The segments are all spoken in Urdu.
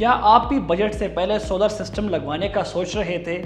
کیا آپ بھی بجٹ سے پہلے سولر سسٹم لگوانے کا سوچ رہے تھے؟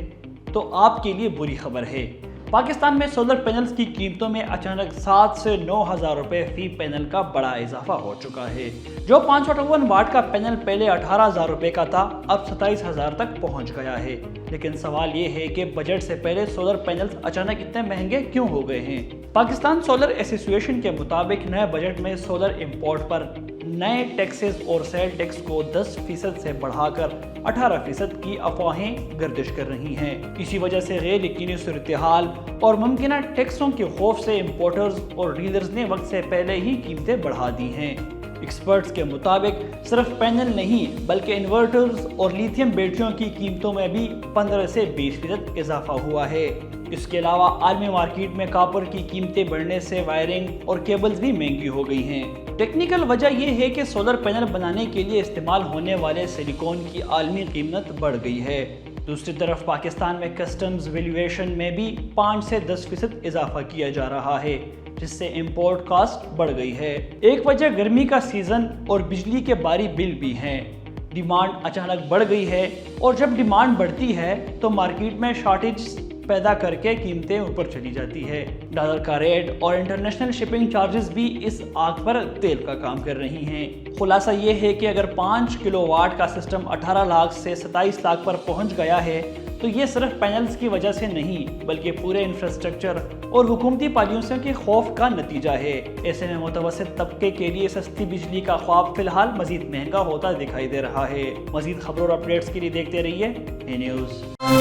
تو آپ کے لیے بری خبر ہے۔ پاکستان میں سولر پینلز کی قیمتوں میں اچانک 7 سے 9 ہزار روپے فی پینل کا بڑا اضافہ ہو چکا ہے۔ جو 558 واٹ کا پینل پہلے 18 ہزار روپے کا تھا، اب 27 ہزار تک پہنچ گیا ہے۔ لیکن سوال یہ ہے کہ بجٹ سے پہلے سولر پینلز اچانک اتنے مہنگے کیوں ہو گئے ہیں؟ پاکستان سولر ایسوسی ایشن کے مطابق نئے بجٹ میں سولر امپورٹ پر نئے ٹیکسز اور سیل ٹیکس کو 10% سے بڑھا کر 18% کی افواہیں گردش کر رہی ہیں۔ اسی وجہ سے غیر یقینی صورتحال اور ممکنہ ٹیکسوں کے خوف سے امپورٹرز اور ڈیلرز نے وقت سے پہلے ہی قیمتیں بڑھا دی ہیں۔ ایکسپرٹس کے مطابق صرف پینل نہیں بلکہ انورٹرز اور لیتھیم بیٹریوں کی قیمتوں میں بھی 15 سے 20% اضافہ ہوا ہے۔ اس کے علاوہ عالمی مارکیٹ میں کاپر کی قیمتیں بڑھنے سے وائرنگ اور کیبلز بھی مہنگی ہو گئی ہیں۔ ٹیکنیکل وجہ یہ ہے کہ سولر پینل بنانے کے لیے استعمال ہونے والے سلیکون کی عالمی قیمت بڑھ گئی ہے۔ دوسری طرف پاکستان میں کسٹمز ویلیویشن میں بھی 5 سے 10% اضافہ کیا جا رہا ہے، جس سے امپورٹ کاسٹ بڑھ گئی ہے۔ ایک وجہ گرمی کا سیزن اور بجلی کے بھاری بل بھی ہیں۔ ڈیمانڈ اچانک بڑھ گئی ہے اور جب ڈیمانڈ بڑھتی ہے تو مارکیٹ میں شارٹیج پیدا کر کے قیمتیں اوپر چلی جاتی ہے۔ ڈالر کا ریٹ اور انٹرنیشنل شپنگ چارجز بھی اس آگ پر تیل کا کام کر رہی ہیں۔ خلاصہ یہ ہے کہ اگر 5 کلو واٹ کا سسٹم 18 لاکھ سے 27 لاکھ پر پہنچ گیا ہے تو یہ صرف پینلز کی وجہ سے نہیں بلکہ پورے انفراسٹرکچر اور حکومتی پالیسیوں کے خوف کا نتیجہ ہے۔ ایسے میں متوسط طبقے کے لیے سستی بجلی کا خواب فی الحال مزید مہنگا ہوتا دکھائی دے رہا ہے۔ مزید خبروں اور اپڈیٹس کے لیے دیکھتے رہیے اے نیوز۔